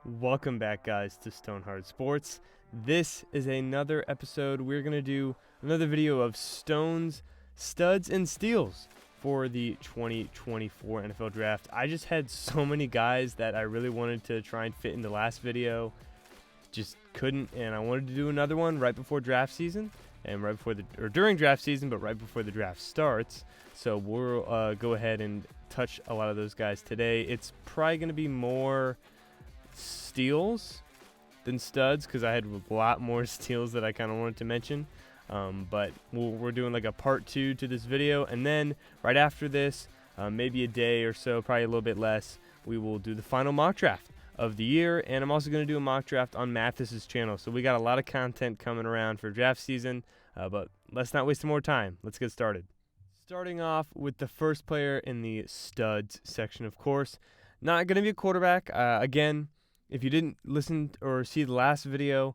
Welcome back, guys, to Stonehard Sports. This is another episode. We're going to do another video of Stones, Studs, and Steals for the 2024 NFL Draft. I just had so many guys that I really wanted to try and fit in the last video. Just couldn't, and I wanted to do another one right before draft season, and during draft season, but right before the draft starts. So we'll go ahead and touch a lot of those guys today. It's probably going to be more steals than studs because I had a lot more steals that I kind of wanted to mention, but we're doing like a part 2 to this video, and then right after this, maybe a day or so, probably a little bit less, we will do the final mock draft of the year. And I'm also going to do a mock draft on Mathis's channel, so we got a lot of content coming around for draft season, but let's not waste more time. Let's get started. Starting off with the first player in the studs section, of course, not going to be a quarterback. Again, if you didn't listen or see the last video,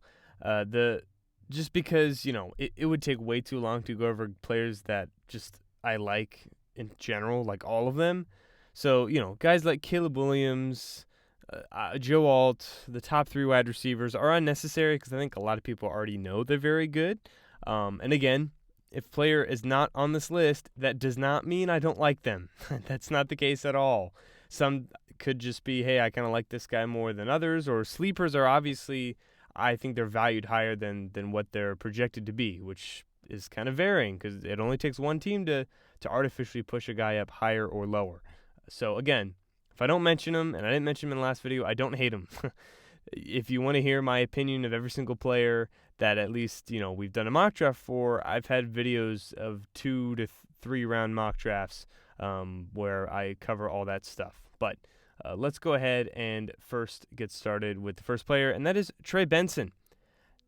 just because, it would take way too long to go over players that just I like in general, like all of them. So, guys like Caleb Williams, Joe Alt, the top 3 wide receivers are unnecessary because I think a lot of people already know they're very good. And again, if player is not on this list, that does not mean I don't like them. That's not the case at all. Some could just be, hey, I kind of like this guy more than others, or sleepers are obviously, I think they're valued higher than what they're projected to be, which is kind of varying because it only takes one team to artificially push a guy up higher or lower. So again, if I don't mention him, and I didn't mention him in the last video, I don't hate him. If you want to hear my opinion of every single player that at least, we've done a mock draft for, I've had videos of 2 to 3 round mock drafts where I cover all that stuff. But let's go ahead and first get started with the first player, and that is Trey Benson,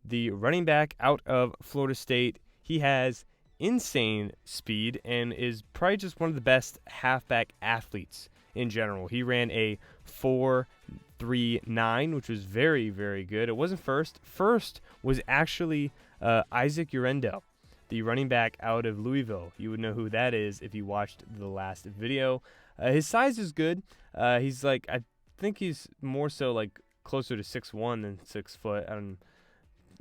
the running back out of Florida State. He has insane speed and is probably just one of the best halfback athletes in general. He ran a 4.39, which was very, very good. It wasn't first. First was actually Isaac Urendo, the running back out of Louisville. You would know who that is if you watched the last video. His size is good. He's I think he's more so like closer to 6'1" than 6 foot.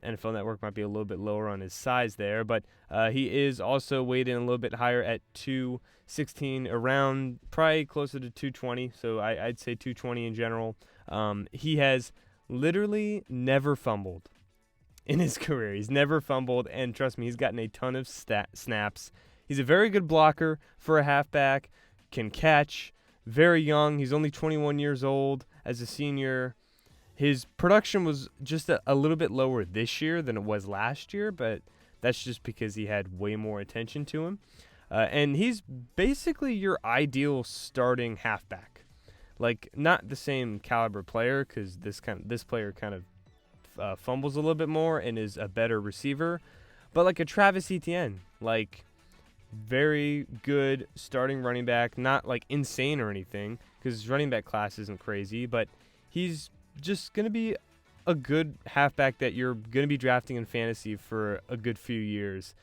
NFL Network might be a little bit lower on his size there, but he is also weighed in a little bit higher at 216, around probably closer to 220. So I'd say 220 in general. He has literally never fumbled in his career. He's never fumbled, and trust me, he's gotten a ton of snaps. He's a very good blocker for a halfback, can catch, very young. He's only 21 years old as a senior. His production was just a little bit lower this year than it was last year, but that's just because he had way more attention to him. And he's basically your ideal starting halfback. Like, not the same caliber player, because this player kind of fumbles a little bit more and is a better receiver, but like a Travis Etienne, like very good starting running back, not like insane or anything, because his running back class isn't crazy, but he's just going to be a good halfback that you're going to be drafting in fantasy for a good few years.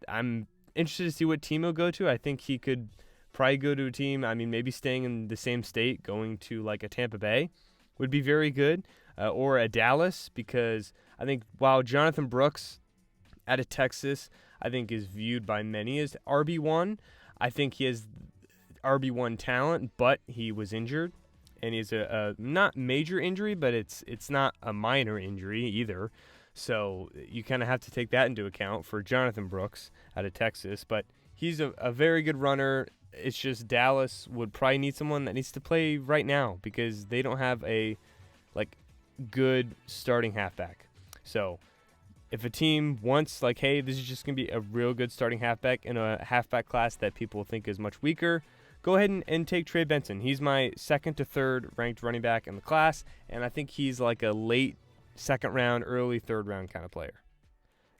I'm interested to see what team he'll go to. I think he could probably go to a team, maybe staying in the same state, going to like a Tampa Bay would be very good, or a Dallas, because I think while Jonathan Brooks out of Texas, I think is viewed by many as RB1, I think he has RB1 talent, but he was injured. And he's a not major injury, but it's not a minor injury either. So you kind of have to take that into account for Jonathan Brooks out of Texas. But he's a very good runner. It's just Dallas would probably need someone that needs to play right now because they don't have a good starting halfback. So if a team wants hey, this is just going to be a real good starting halfback in a halfback class that people think is much weaker, go ahead and take Trey Benson. He's my 2nd to 3rd ranked running back in the class, and I think he's like a late 2nd round, early 3rd round kind of player.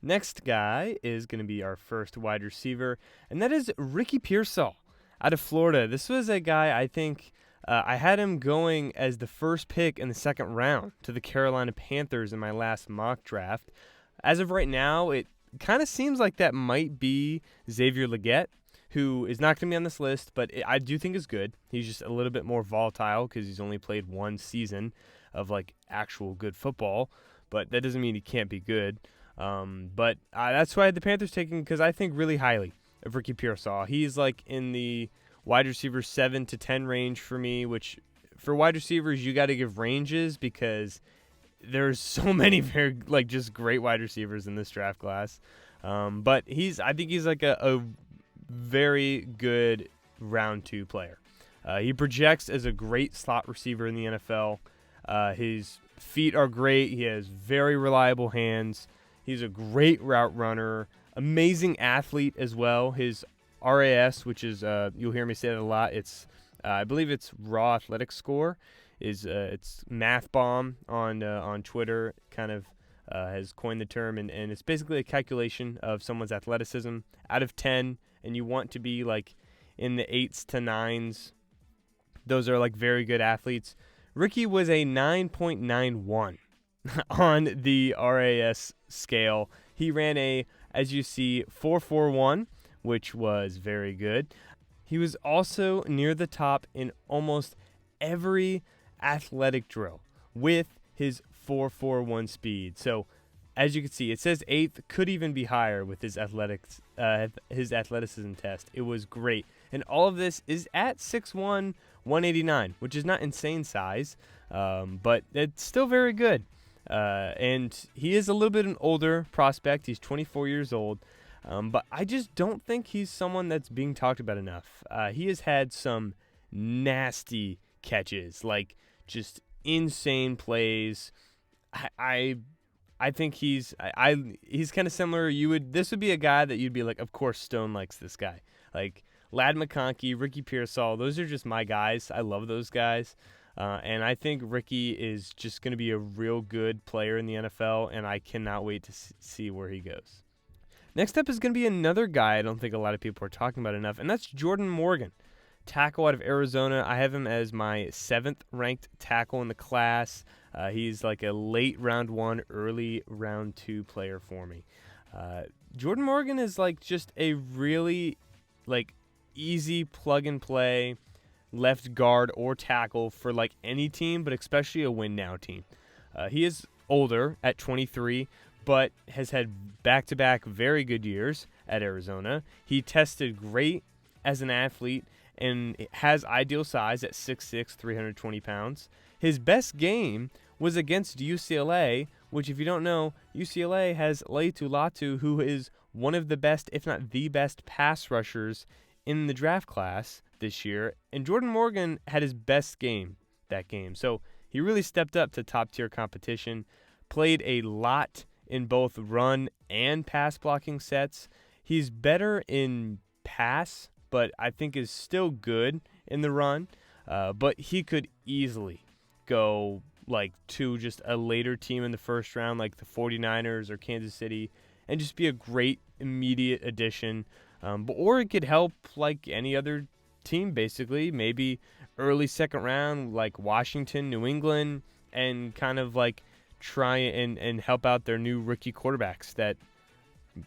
Next guy is going to be our first wide receiver, and that is Ricky Pearsall out of Florida. This was a guy I think I had him going as the first pick in the 2nd round to the Carolina Panthers in my last mock draft. As of right now, it kind of seems like that might be Xavier Legette, who is not going to be on this list, but I do think is good. He's just a little bit more volatile because he's only played one season of like actual good football, but that doesn't mean he can't be good. But that's why the Panthers taking, because I think really highly of Ricky Pearsall. He's like in the wide receiver 7 to 10 range for me, which for wide receivers you got to give ranges because there's so many very like just great wide receivers in this draft class. But I think he's like a very good round 2 player. He projects as a great slot receiver in the NFL. His feet are great. He has very reliable hands. He's a great route runner, amazing athlete as well. His RAS, which is you'll hear me say that a lot. It's I believe it's raw athletic score. It's Math Bomb on Twitter. Kind of has coined the term, and it's basically a calculation of someone's athleticism out of 10, and you want to be like in the 8s to 9s. Those are like very good athletes. Ricky was a 9.91 on the RAS scale. He ran as you see, 4.41, which was very good. He was also near the top in almost every athletic drill with his 4.41 speed. So, as you can see, it says 8th, could even be higher with his athleticism test. It was great. And all of this is at 6'1", 189, which is not insane size, but it's still very good. And he is a little bit an older prospect. He's 24 years old, but I just don't think he's someone that's being talked about enough. He has had some nasty catches, like just insane plays. I think he's kind of similar. This would be a guy that you'd be like, of course Stone likes this guy. Like Ladd McConkey, Ricky Pearsall, those are just my guys. I love those guys. And I think Ricky is just going to be a real good player in the NFL, and I cannot wait to see where he goes. Next up is going to be another guy I don't think a lot of people are talking about enough, and that's Jordan Morgan, tackle out of Arizona. I have him as my 7th ranked tackle in the class. He's like a late round 1, early round 2 player for me. Jordan Morgan is like just a really like easy plug and play left guard or tackle for like any team, but especially a win now team. He is older at 23, but has had back-to-back very good years at Arizona. He tested great as an athlete and has ideal size at 6'6", 320 pounds. His best game was against UCLA, which if you don't know, UCLA has Laiatu Latu, who is one of the best, if not the best, pass rushers in the draft class this year. And Jordan Morgan had his best game that game. So he really stepped up to top-tier competition, played a lot in both run and pass blocking sets. He's better in pass, but I think is still good in the run. But he could easily go like to just a later team in the first round, like the 49ers or Kansas City, and just be a great immediate addition. Or it could help like any other team, basically. Maybe early second round, like Washington, New England, and kind of like try and help out their new rookie quarterbacks that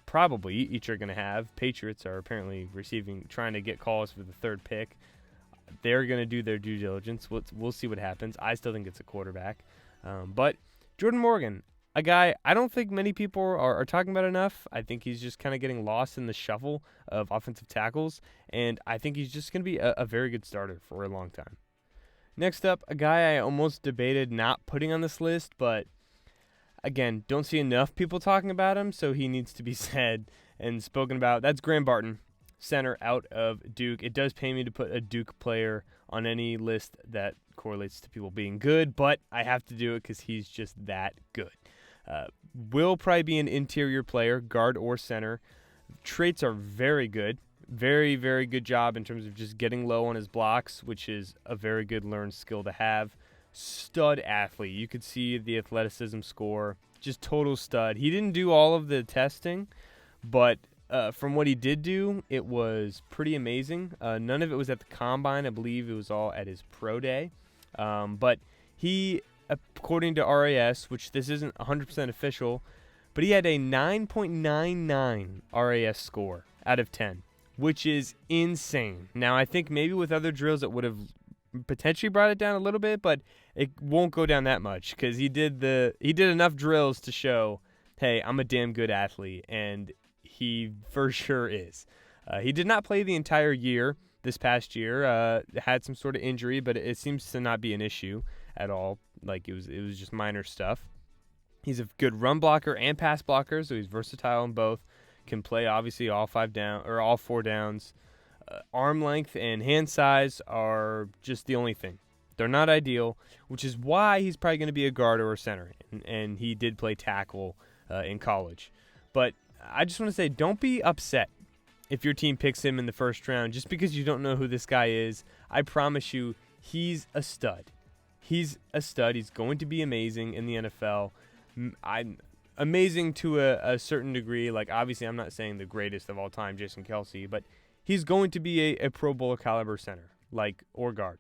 probably each are going to have. Patriots are apparently trying to get calls for the 3rd pick. They're going to do their due diligence. We'll see what happens. I still think it's a quarterback. But Jordan Morgan, a guy I don't think many people are talking about enough. I think he's just kind of getting lost in the shuffle of offensive tackles, and I think he's just going to be a very good starter for a long time. Next up, a guy I almost debated not putting on this list, but again, don't see enough people talking about him, so he needs to be said and spoken about. That's Graham Barton, center out of Duke. It does pay me to put a Duke player on any list that correlates to people being good, but I have to do it because he's just that good. Will probably be an interior player, guard or center. Traits are very good. Very, very good job in terms of just getting low on his blocks, which is a very good learned skill to have. Stud athlete. You could see the athleticism score. Just total stud. He didn't do all of the testing, but from what he did do, it was pretty amazing. None of it was at the combine. I believe it was all at his pro day. But he, according to RAS, which this isn't 100% official, but he had a 9.99 RAS score out of 10, which is insane. Now, I think maybe with other drills it would have potentially brought it down a little bit, but it won't go down that much because he did enough drills to show, hey, I'm a damn good athlete, and he for sure is. He did not play the entire year this past year. Had some sort of injury, but it seems to not be an issue at all. Like it was just minor stuff. He's a good run blocker and pass blocker, so he's versatile in both. Can play obviously all 4 downs. Arm length and hand size are just the only thing. They're not ideal, which is why he's probably going to be a guard or a center. And he did play tackle in college. But I just want to say, don't be upset if your team picks him in the first round just because you don't know who this guy is. I promise you, he's a stud. He's a stud. He's going to be amazing in the NFL. I'm amazing to a certain degree. Like, obviously, I'm not saying the greatest of all time, Jason Kelce, but he's going to be a Pro Bowl caliber center, or guard.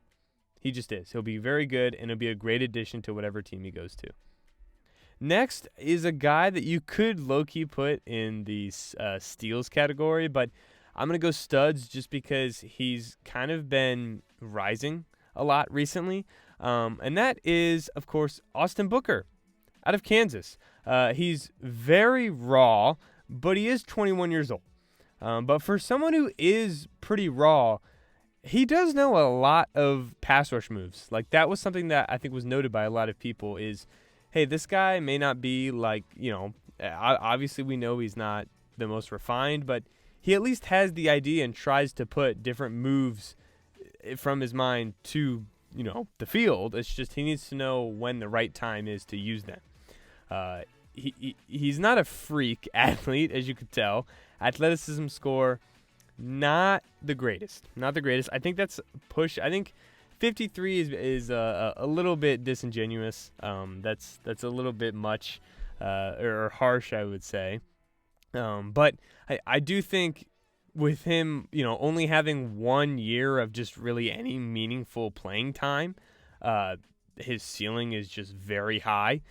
He just is. He'll be very good, and he'll be a great addition to whatever team he goes to. Next is a guy that you could low-key put in the steals category, but I'm going to go studs just because he's kind of been rising a lot recently. And that is, of course, Austin Booker out of Kansas. He's very raw, but he is 21 years old. But for someone who is pretty raw, he does know a lot of pass rush moves. Like, that was something that I think was noted by a lot of people is, hey, this guy may not be obviously we know he's not the most refined, but he at least has the idea and tries to put different moves from his mind to, the field. It's just he needs to know when the right time is to use them. He's not a freak athlete, as you could tell. Athleticism score, not the greatest. I think that's push. I think 53 is a little bit disingenuous. That's a little bit much or harsh, I would say. But I do think with him, only having 1 year of just really any meaningful playing time, his ceiling is just very high.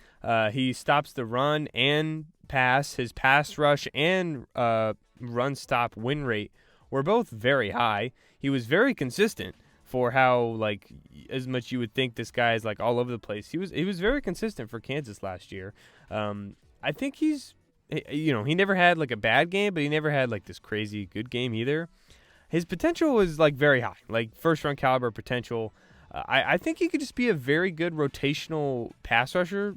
He stops the run and pass. His pass rush and run stop win rate were both very high. He was very consistent for how, as much you would think this guy is all over the place. He was very consistent for Kansas last year. I think he never had a bad game, but he never had this crazy good game either. His potential was very high, first round caliber potential. I think he could just be a very good rotational pass rusher,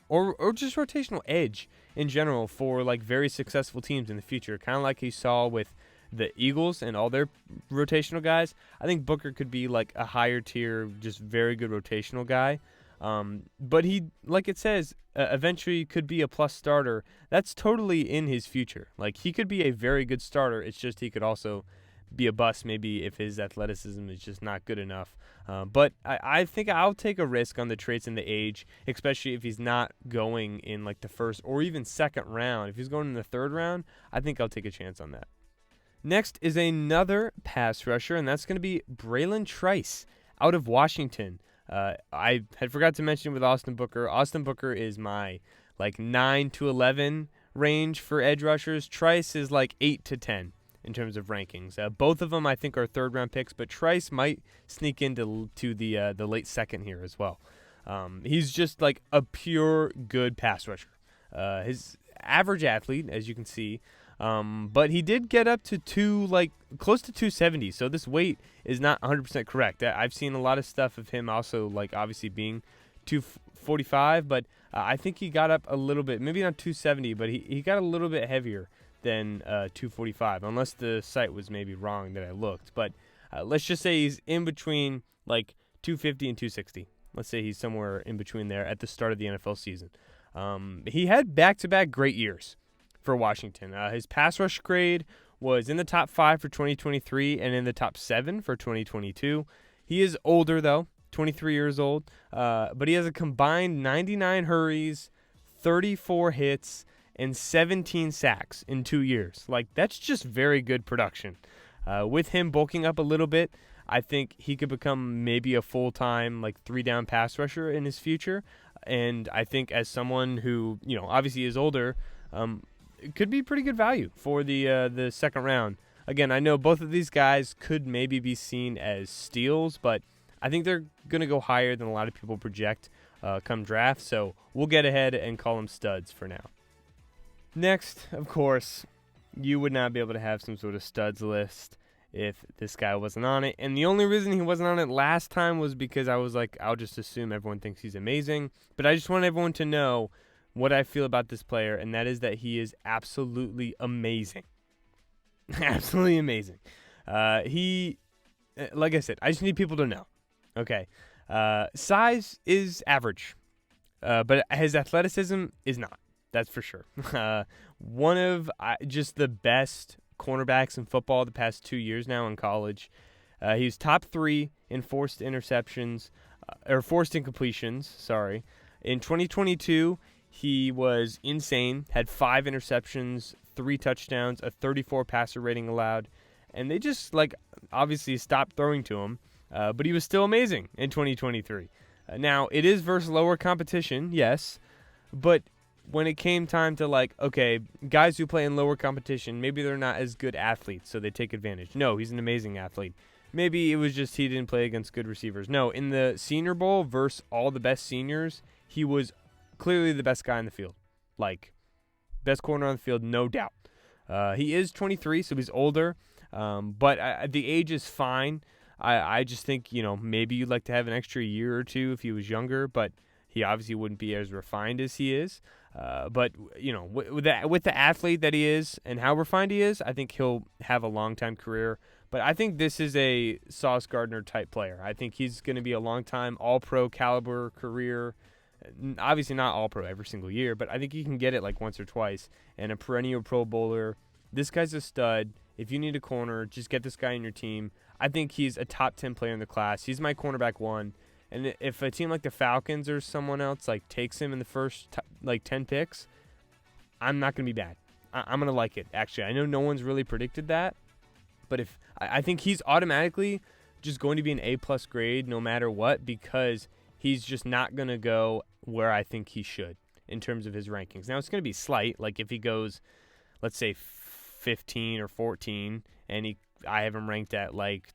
or just rotational edge in general for very successful teams in the future, kind of like he saw with the Eagles and all their rotational guys. I think Booker could be a higher tier, just very good rotational guy. But he, like it says, eventually could be a plus starter. That's totally in his future. He could be a very good starter. It's just he could also be a bust maybe if his athleticism is just not good enough. But I think I'll take a risk on the traits and the age, especially if he's not going in the first or even second round. If he's going in the third round, I think I'll take a chance on that. Next is another pass rusher, and that's going to be Braylon Trice out of Washington. I had forgot to mention with Austin Booker. Austin Booker is my 9 to 11 range for edge rushers. Trice is 8 to 10 in terms of rankings. Both of them I think are third round picks, but Trice might sneak into the late second here as well. He's just a pure good pass rusher. His average athlete, as you can see. But he did get up to close to 270, so this weight is not 100% correct. I've seen a lot of stuff of him also obviously being 245, but I think he got up a little bit, maybe not 270, but he got a little bit heavier than 245, unless the site was maybe wrong that I looked. But let's just say he's in between 250 and 260. Let's say he's somewhere in between there at the start of the NFL season. He had back-to-back great years for Washington. His pass rush grade was in the top 5 for 2023 and in the top 7 for 2022. He is older, though, 23 years old, but he has a combined 99 hurries, 34 hits, and 17 sacks in 2 years. That's just very good production. With him bulking up a little bit, I think he could become maybe a full-time 3-down pass rusher in his future. And I think as someone who, obviously is older, it could be pretty good value for the second round. again, I know both of these guys could maybe be seen as steals, but I think they're going to go higher than a lot of people project come draft. So we'll get ahead and call them studs for now. Next, of course, you would not be able to have some sort of studs list if this guy wasn't on it. And the only reason he wasn't on it last time was because I was like, I'll just assume everyone thinks he's amazing. But I just want everyone to know what I feel about this player, and that is that he is absolutely amazing. Absolutely amazing. He, like I said, I just need people to know. Okay. Size is average, but his athleticism is not. That's for sure. One of just the best cornerbacks in football the past 2 years now in college. He's top 3 in forced incompletions. Sorry. In 2022, he was insane. Had 5 interceptions, 3 touchdowns, a 34 passer rating allowed, and they just obviously stopped throwing to him. But he was still amazing in 2023. Now it is versus lower competition, yes, but when it came time to okay, guys who play in lower competition, maybe they're not as good athletes, so they take advantage. No, he's an amazing athlete. Maybe it was just he didn't play against good receivers. No, in the Senior Bowl versus all the best seniors, he was clearly the best guy in the field. Best corner on the field, no doubt. He is 23, so he's older, but the age is fine. I just think, maybe you'd like to have an extra year or two if he was younger, but he obviously wouldn't be as refined as he is. But with the athlete that he is and how refined he is, I think he'll have a long-time career. But I think this is a Sauce Gardner type player. I think he's going to be a long-time all-pro caliber career. Obviously not all-pro every single year, but I think he can get it once or twice. And a perennial Pro Bowler. This guy's a stud. If you need a corner, just get this guy in your team. I think he's a top 10 player in the class. He's my cornerback 1. And if a team like the Falcons or someone else takes him in the first 10 picks, I'm not going to be bad. I'm going to like it, actually. I know no one's really predicted that, but I think he's automatically just going to be an A+ grade no matter what, because he's just not going to go where I think he should in terms of his rankings. Now, it's going to be slight. If he goes, let's say, 15 or 14, and I have him ranked at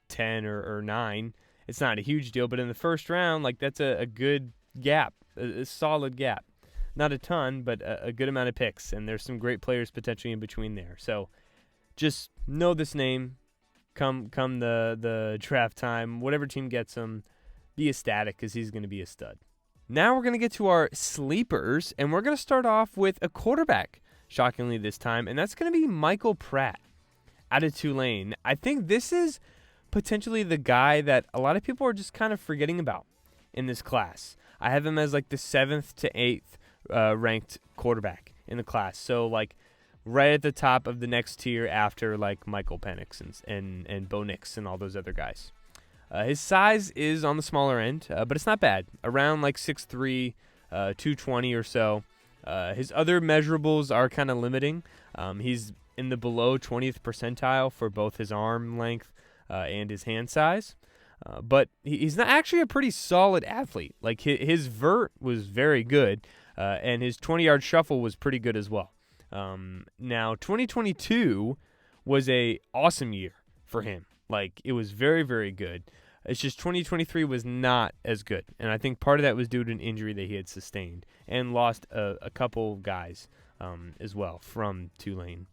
10 or 9, it's not a huge deal. But in the first round, that's a good gap, a solid gap. Not a ton, but a good amount of picks, and there's some great players potentially in between there. So just know this name. Come the draft time, whatever team gets him, be ecstatic because he's going to be a stud. Now we're going to get to our sleepers, and we're going to start off with a quarterback, shockingly this time, and that's going to be Michael Pratt out of Tulane. I think this is potentially the guy that a lot of people are just kind of forgetting about in this class. I have him as the 7th to 8th ranked quarterback in the class. So right at the top of the next tier after Michael Penix and Bo Nix and all those other guys. His size is on the smaller end, but it's not bad. Around 6'3", 220 or so. His other measurables are kind of limiting. He's in the below 20th percentile for both his arm length and his hand size. But he's not actually a pretty solid athlete. His vert was very good, and his 20-yard shuffle was pretty good as well. Now, 2022 was a awesome year for him. It was very, very good. It's just 2023 was not as good, and I think part of that was due to an injury that he had sustained and lost a couple guys as well from Tulane.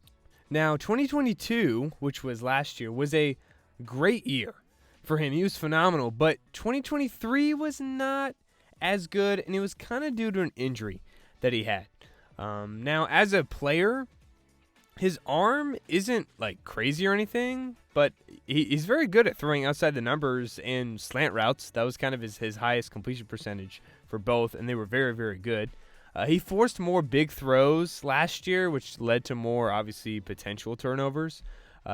Now, 2022, which was last year, was a great year for him. He was phenomenal, but 2023 was not as good, and it was kind of due to an injury that he had. Now, as a player, his arm isn't crazy or anything, but he's very good at throwing outside the numbers and slant routes. That was kind of his highest completion percentage for both, and they were very, very good. He forced more big throws last year, which led to more, obviously, potential turnovers.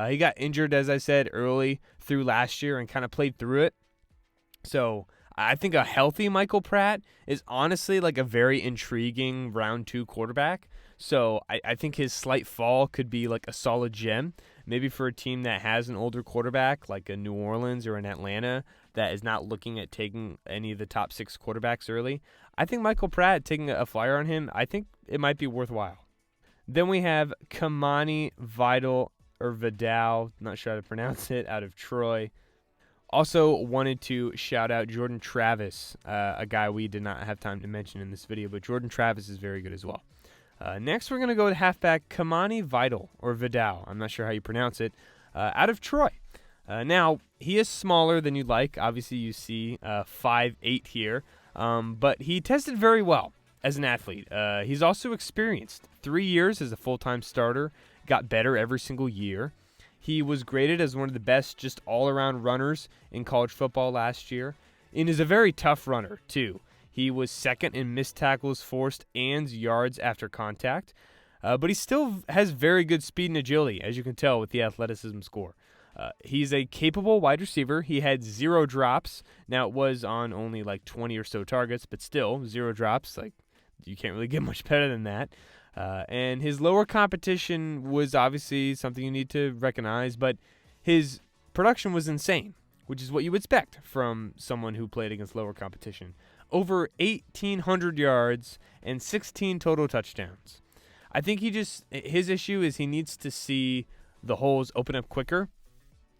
He got injured, as I said, early through last year and kind of played through it. So I think a healthy Michael Pratt is honestly a very intriguing round 2 quarterback. So I think his slight fall could be a solid gem. Maybe for a team that has an older quarterback like a New Orleans or an Atlanta that is not looking at taking any of the top 6 quarterbacks early. I think Michael Pratt, taking a flyer on him, I think it might be worthwhile. Then we have Kamani Vidal or Vidal, not sure how to pronounce it, out of Troy. Also wanted to shout out Jordan Travis, a guy we did not have time to mention in this video, but Jordan Travis is very good as well. Next, we're going to go to halfback Kamani Vidal, or Vidal. I'm not sure how you pronounce it, out of Troy. Now, he is smaller than you'd like. Obviously, you see 5'8" here, but he tested very well as an athlete. He's also experienced. 3 years as a full-time starter, got better every single year. He was graded as one of the best just all-around runners in college football last year, and is a very tough runner, too. He was second in missed tackles forced and yards after contact, but he still has very good speed and agility, as you can tell with the athleticism score. He's a capable wide receiver. He had 0 drops. Now, it was on only like 20 or so targets, but still, 0 drops. Like, you can't really get much better than that. And his lower competition was obviously something you need to recognize, but his production was insane, which is what you would expect from someone who played against lower competition. Over 1,800 yards and 16 total touchdowns. I think his issue is he needs to see the holes open up quicker.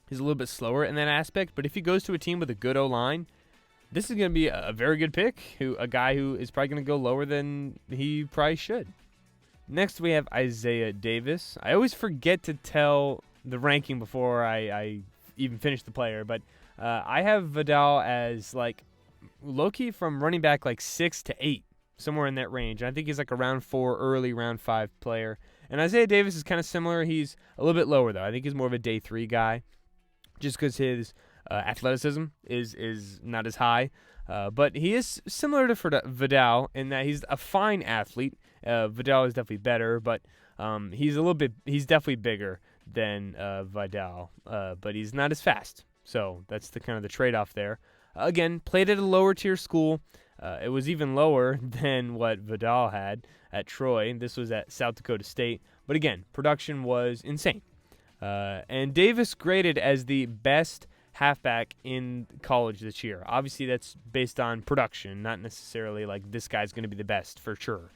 He's a little bit slower in that aspect, but if he goes to a team with a good O-line, this is going to be a very good pick, a guy who is probably going to go lower than he probably should. Next, we have Isaiah Davis. I always forget to tell the ranking before I even finish the player, but I have Vidal as like low-key from running back like 6 to 8, somewhere in that range. I think he's like a round 4, early round 5 player. And Isaiah Davis is kind of similar. He's a little bit lower, though. I think he's more of a day 3 guy, just because his athleticism is not as high. But he is similar to Vidal in that he's a fine athlete. Vidal is definitely better, but he's definitely bigger than Vidal, but he's not as fast. So that's the kind of the trade-off there. Again, played at a lower tier school. It was even lower than what Vidal had at Troy. This was at South Dakota State. But again, production was insane. And Davis graded as the best halfback in college this year. Obviously, that's based on production, not necessarily like this guy's going to be the best for sure.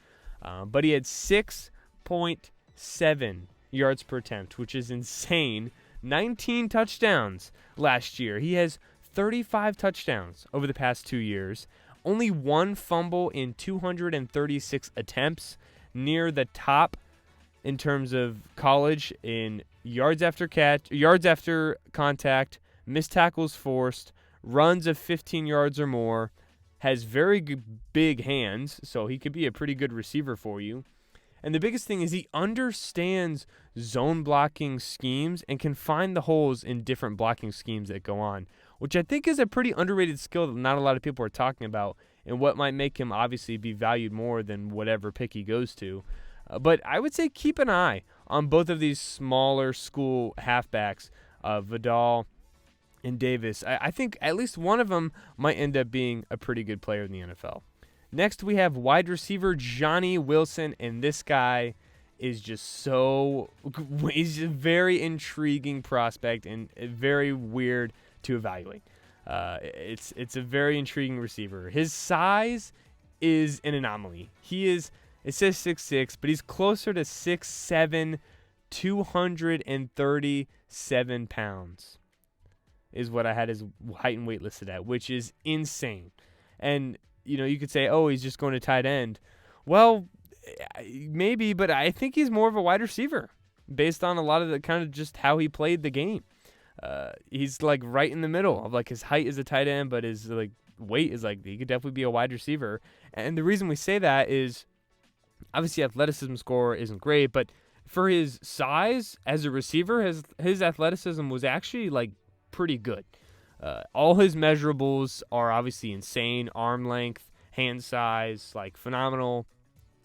But he had 6.7 yards per attempt, which is insane. 19 touchdowns last year. He has 35 touchdowns over the past 2 years. Only 1 fumble in 236 attempts, near the top in terms of college in yards after contact, missed tackles forced, runs of 15 yards or more, has very big hands, so he could be a pretty good receiver for you. And the biggest thing is he understands zone blocking schemes and can find the holes in different blocking schemes that go on, which I think is a pretty underrated skill that not a lot of people are talking about, and what might make him obviously be valued more than whatever pick he goes to. But I would say keep an eye on both of these smaller school halfbacks, Vidal and Davis. I think at least one of them might end up being a pretty good player in the NFL. Next, we have wide receiver Johnny Wilson, and this guy is just he's a very intriguing prospect and very weird to evaluate. It's a very intriguing receiver. His size is an anomaly. It says 6'6", but he's closer to 6'7", 237 pounds is what I had his height and weight listed at, which is insane. And, you could say, oh, he's just going to tight end. Well, maybe, but I think he's more of a wide receiver based on a lot of the kind of just how he played the game. He's like right in the middle of like his height is a tight end, but his like weight is like he could definitely be a wide receiver. And the reason we say that is obviously athleticism score isn't great, but for his size as a receiver, his athleticism was actually like pretty good. All his measurables are obviously insane. Arm length, hand size, like phenomenal.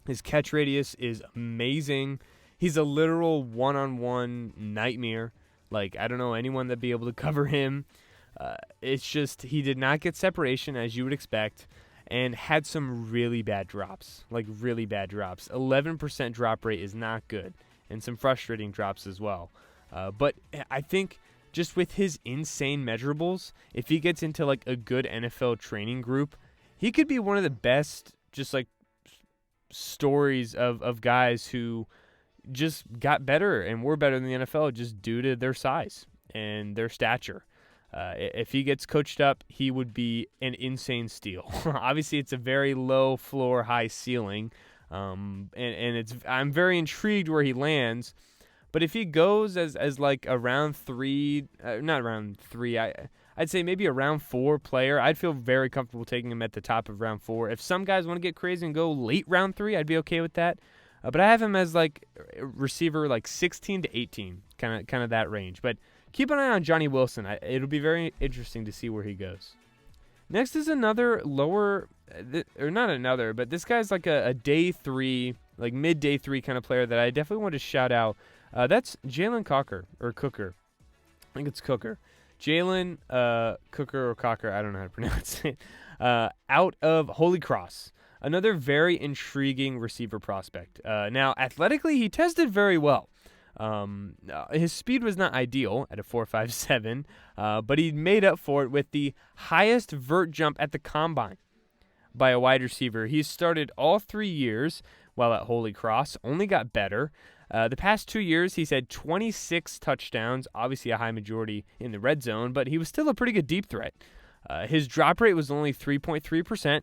His catch radius is amazing. He's a literal one-on-one nightmare. Like, I don't know anyone that'd be able to cover him. It's just he did not get separation, as you would expect, and had some really bad drops. Like, really bad drops. 11% drop rate is not good, and some frustrating drops as well. But I think just with his insane measurables, if he gets into, like, a good NFL training group, he could be one of the best, just, like, stories of guys who just got better and were better than the NFL just due to their size and their stature. If he gets coached up, he would be an insane steal. Obviously, it's a very low floor, high ceiling, and I'm very intrigued where he lands. But if he goes as like a round 3, not round 3, I'd say maybe a round 4 player, I'd feel very comfortable taking him at the top of round 4. If some guys want to get crazy and go late round 3, I'd be okay with that. But I have him as like receiver like 16 to 18, kind of that range. But keep an eye on Johnny Wilson. It'll be very interesting to see where he goes. Next is another lower, or not another, but this guy's like a day 3, like mid-day 3 kind of player that I definitely want to shout out. That's Jalen Cocker, or Cooker. I think it's Cooker. Jalen Cooker or Cocker, I don't know how to pronounce it. Out of Holy Cross. Another very intriguing receiver prospect. Now, athletically, he tested very well. His speed was not ideal at a 4.57, but he made up for it with the highest vert jump at the combine by a wide receiver. He started all 3 years while at Holy Cross, only got better. The past 2 years, he's had 26 touchdowns, obviously a high majority in the red zone, but he was still a pretty good deep threat. His drop rate was only 3.3%.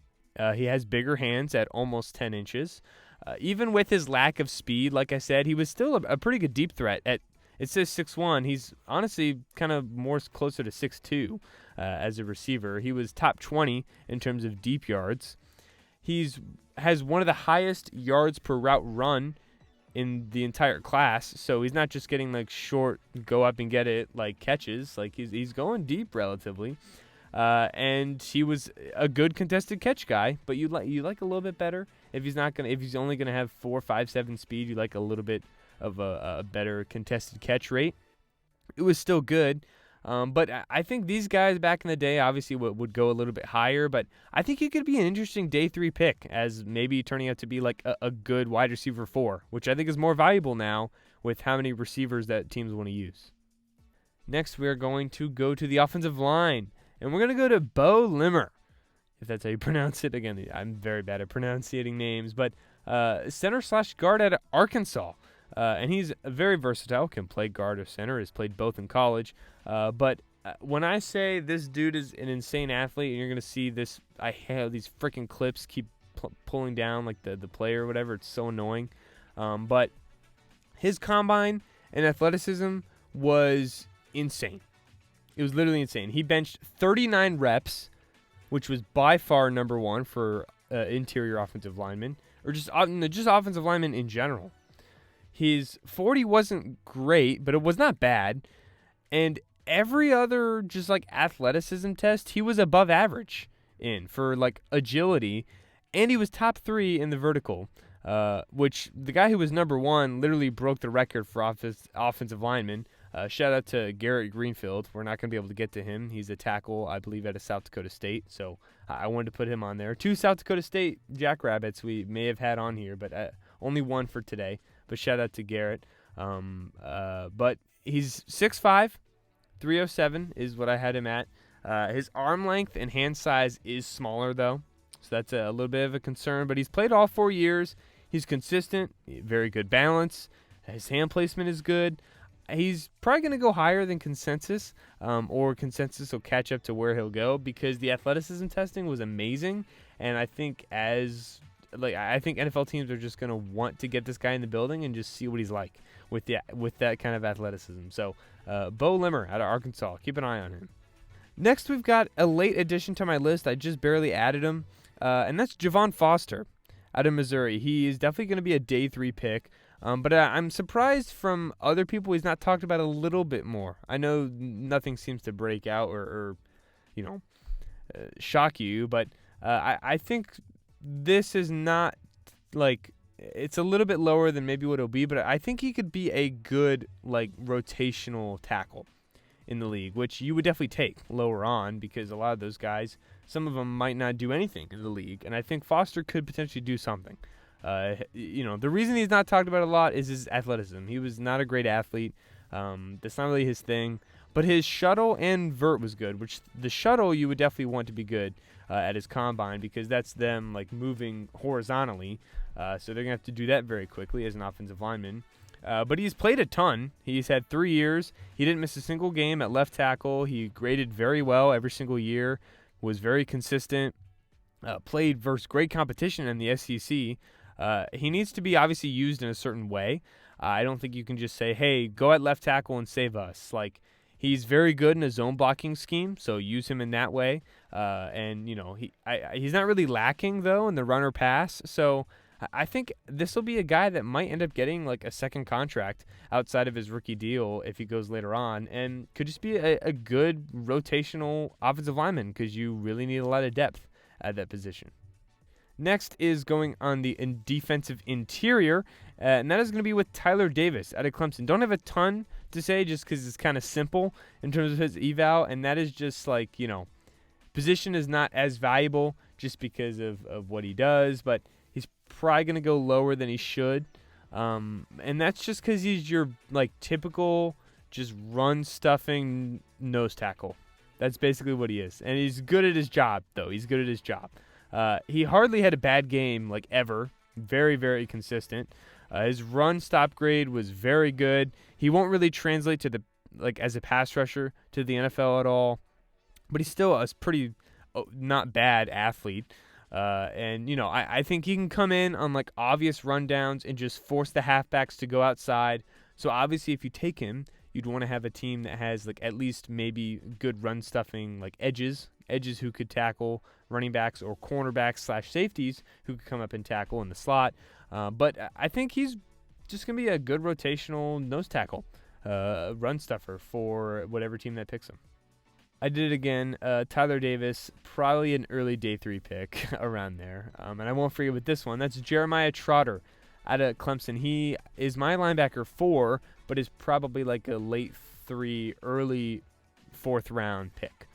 He has bigger hands at almost 10 inches. Even with his lack of speed, like I said, he was still a pretty good deep threat. It says 6'1". He's honestly kind of more closer to 6'2". As a receiver. He was top 20 in terms of deep yards. Has one of the highest yards per route run in the entire class, so he's not just getting like short go up and get it like catches. Like he's going deep relatively. And he was a good contested catch guy, but you like a little bit better if he's only gonna have 4, 5, 7 speed. You like a little bit of a better contested catch rate. It was still good, but I think these guys back in the day obviously would go a little bit higher. But I think he could be an interesting day 3 pick as maybe turning out to be like a good wide receiver 4, which I think is more valuable now with how many receivers that teams want to use. Next, we are going to go to the offensive line. And we're going to go to Beaux Limmer, if that's how you pronounce it. Again, I'm very bad at pronouncing names, but center/guard at Arkansas. And he's very versatile, can play guard or center, has played both in college. But when I say this dude is an insane athlete, and you're going to see this, I have these freaking clips keep pulling down like the player or whatever. It's so annoying. But his combine and athleticism was insane. It was literally insane. He benched 39 reps, which was by far number 1 for interior offensive linemen, or just offensive linemen in general. His 40 wasn't great, but it was not bad. And every other just like athleticism test, he was above average in for like agility, and he was top 3 in the vertical, which the guy who was number 1 literally broke the record for offensive linemen. Shout out to Garrett Greenfield. We're not going to be able to get to him. He's a tackle, I believe, at a South Dakota State. So I wanted to put him on there. 2 South Dakota State Jackrabbits we may have had on here, but only 1 for today. But shout out to Garrett. But he's 6'5", 307 is what I had him at. His arm length and hand size is smaller, though. So that's a little bit of a concern. But he's played all 4 years. He's consistent, very good balance. His hand placement is good. He's probably going to go higher than consensus, or consensus will catch up to where he'll go because the athleticism testing was amazing. And I think I think NFL teams are just going to want to get this guy in the building and just see what he's like with that kind of athleticism. So Beaux Limmer out of Arkansas, keep an eye on him. Next, we've got a late addition to my list. I just barely added him, and that's Javon Foster out of Missouri. He is definitely going to be a day 3 pick. But I'm surprised from other people he's not talked about a little bit more. I know nothing seems to break out or shock you, but I think this is not like it's a little bit lower than maybe what it'll be, but I think he could be a good like rotational tackle in the league, which you would definitely take lower on because a lot of those guys, some of them might not do anything in the league, and I think Foster could potentially do something. The reason he's not talked about a lot is his athleticism. He was not a great athlete. That's not really his thing. But his shuttle and vert was good, which the shuttle you would definitely want to be good at his combine because that's them like moving horizontally. So they're going to have to do that very quickly as an offensive lineman. But he's played a ton. He's had 3 years. He didn't miss a single game at left tackle. He graded very well every single year, was very consistent, played versus great competition in the SEC. He needs to be obviously used in a certain way. I don't think you can just say, hey, go at left tackle and save us. Like, he's very good in a zone blocking scheme, so use him in that way. And, you know, he's not really lacking, though, in the runner pass. So I think this will be a guy that might end up getting, like, a second contract outside of his rookie deal if he goes later on, and could just be a good rotational offensive lineman because you really need a lot of depth at that position. Next is going on the defensive interior, and that is going to be with Tyler Davis out of Clemson. Don't have a ton to say just because it's kind of simple in terms of his eval, and that is just like, you know, position is not as valuable just because of what he does, but he's probably going to go lower than he should, and that's just because he's your, like, typical just run-stuffing nose tackle. That's basically what he is, and he's good at his job, though. He's good at his job. He hardly had a bad game, like, ever. Very, very consistent. His run stop grade was very good. He won't really translate to the, like, as a pass rusher to the NFL at all, but he's still a pretty not bad athlete. And, you know, I think he can come in on, like, obvious rundowns and just force the halfbacks to go outside. So obviously if you take him, you'd want to have a team that has, like, at least maybe good run stuffing, like edges who could tackle running backs or cornerbacks / safeties who could come up and tackle in the slot. But I think he's just going to be a good rotational nose tackle, run stuffer for whatever team that picks him. I did it again. Tyler Davis, probably an early day 3 pick around there. And I won't forget with this one. That's Jeremiah Trotter out of Clemson. He is my linebacker 4, but is probably like a late 3, early 4th round pick.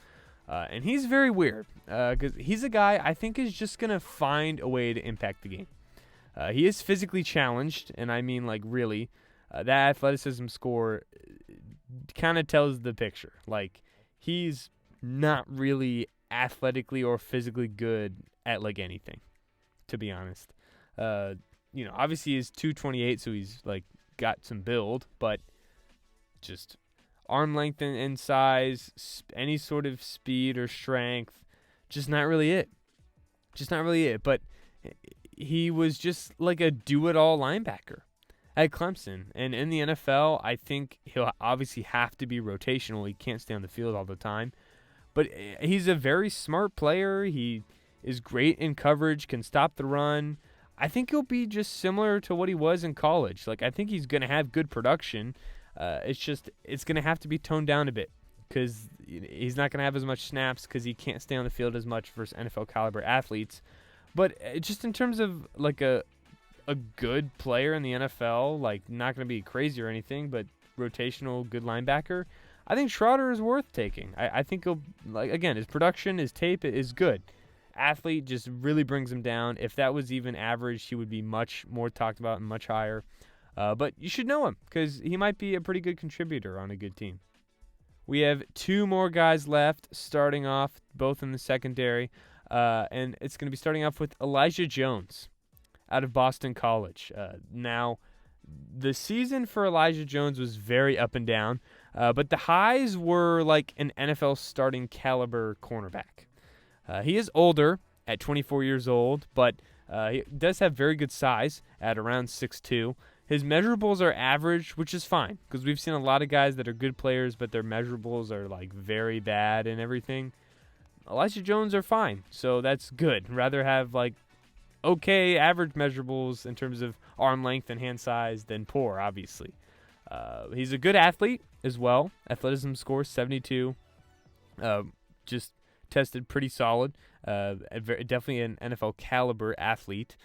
And he's very weird because he's a guy I think is just going to find a way to impact the game. He is physically challenged, and I mean, like, really. That athleticism score kind of tells the picture. Like, he's not really athletically or physically good at, like, anything, to be honest. You know, obviously he's 228, so he's, like, got some build, but just arm length and size, any sort of speed or strength, just not really it. But he was just like a do-it-all linebacker at Clemson. And in the NFL, I think he'll obviously have to be rotational. He can't stay on the field all the time. But he's a very smart player. He is great in coverage, can stop the run. I think he'll be just similar to what he was in college. Like, I think he's going to have good production. It's going to have to be toned down a bit because he's not going to have as much snaps because he can't stay on the field as much versus NFL caliber athletes. But just in terms of, like, a good player in the NFL, like, not going to be crazy or anything, but rotational good linebacker, I think Trotter is worth taking. I think he'll, like, again, his production, his tape is good. Athlete just really brings him down. If that was even average, he would be much more talked about and much higher. But you should know him because he might be a pretty good contributor on a good team. We have 2 more guys left, starting off both in the secondary. And it's going to be starting off with Elijah Jones out of Boston College. Now, the season for Elijah Jones was very up and down, but the highs were like an NFL starting caliber cornerback. He is older at 24 years old, but he does have very good size at around 6'2". His measurables are average, which is fine, because we've seen a lot of guys that are good players, but their measurables are, like, very bad and everything. Elijah Jones are fine, so that's good. Rather have, like, okay average measurables in terms of arm length and hand size than poor, obviously. He's a good athlete as well. Athleticism score 72. Just tested pretty solid. Definitely an NFL caliber athlete.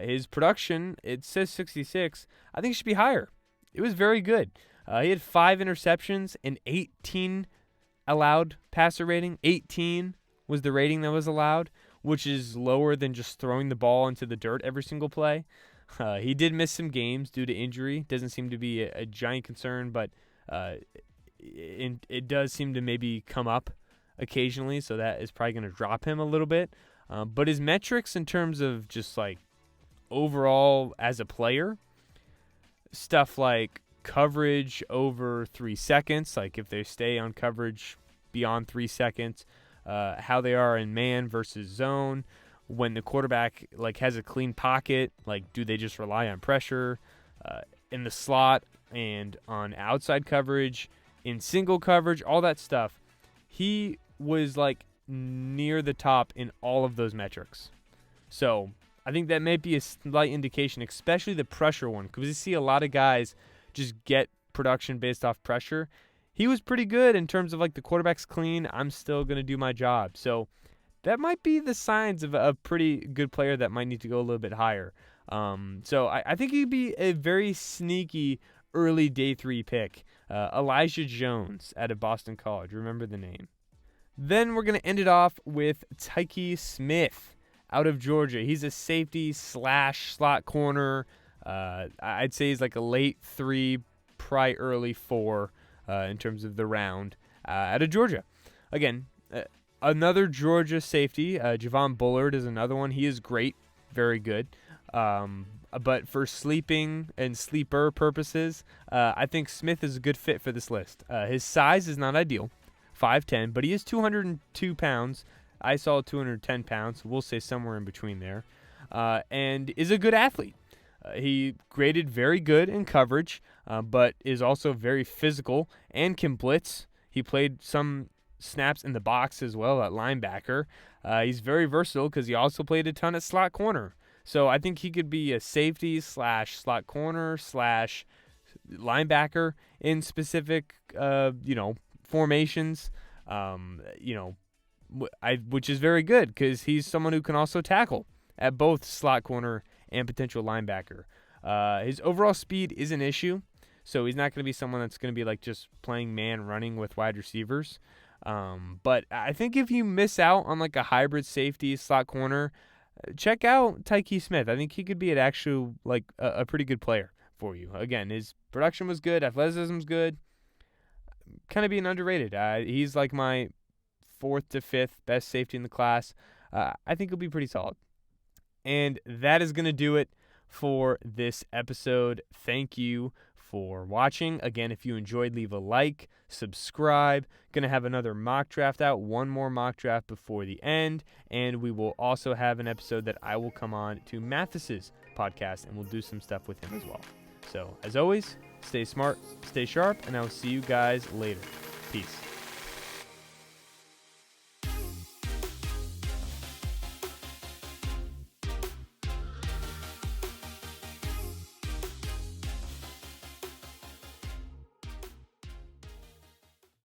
His production, it says 66. I think it should be higher. It was very good. He had 5 interceptions and 18 allowed passer rating. 18 was the rating that was allowed, which is lower than just throwing the ball into the dirt every single play. He did miss some games due to injury. Doesn't seem to be a giant concern, but it does seem to maybe come up occasionally, so that is probably going to drop him a little bit. But his metrics in terms of just, like, overall as a player, stuff like coverage over 3 seconds, like if they stay on coverage beyond 3 seconds, how they are in man versus zone, when the quarterback like has a clean pocket, like do they just rely on pressure in the slot and on outside coverage, in single coverage, all that stuff. He was like near the top in all of those metrics. So I think that may be a slight indication, especially the pressure one, because you see a lot of guys just get production based off pressure. He was pretty good in terms of like the quarterback's clean, I'm still going to do my job. So that might be the signs of a pretty good player that might need to go a little bit higher. So I think he'd be a very sneaky early day 3 pick. Elijah Jones out of Boston College. Remember the name. Then we're going to end it off with Tykee Smith out of Georgia. He's a safety / slot corner. I'd say he's like a late 3, probably early 4 in terms of the round out of Georgia. Again, another Georgia safety. Javon Bullard is another one. He is great, very good. But for sleeping and sleeper purposes, I think Smith is a good fit for this list. His size is not ideal, 5'10", but he is 202 pounds. I saw 210 pounds, so we'll say somewhere in between there, and is a good athlete. He graded very good in coverage, but is also very physical and can blitz. He played some snaps in the box as well at linebacker. He's very versatile because he also played a ton at slot corner. So I think he could be a safety / slot corner / linebacker in specific, formations. Which is very good because he's someone who can also tackle at both slot corner and potential linebacker. His overall speed is an issue, so he's not going to be someone that's going to be like just playing man running with wide receivers. But I think if you miss out on like a hybrid safety slot corner, check out Tykee Smith. I think he could be an actual like a pretty good player for you. Again, his production was good, athleticism's good. Kind of being underrated. He's like my 4th to 5th best safety in the class. I think he'll be pretty solid. And that is going to do it for this episode. Thank you for watching. Again, if you enjoyed, leave a like, subscribe. Going to have another mock draft out, one more mock draft before the end, and we will also have an episode that I will come on to Mathis's podcast, and we'll do some stuff with him as well. So, as always, stay smart, stay sharp, and I will see you guys later. Peace.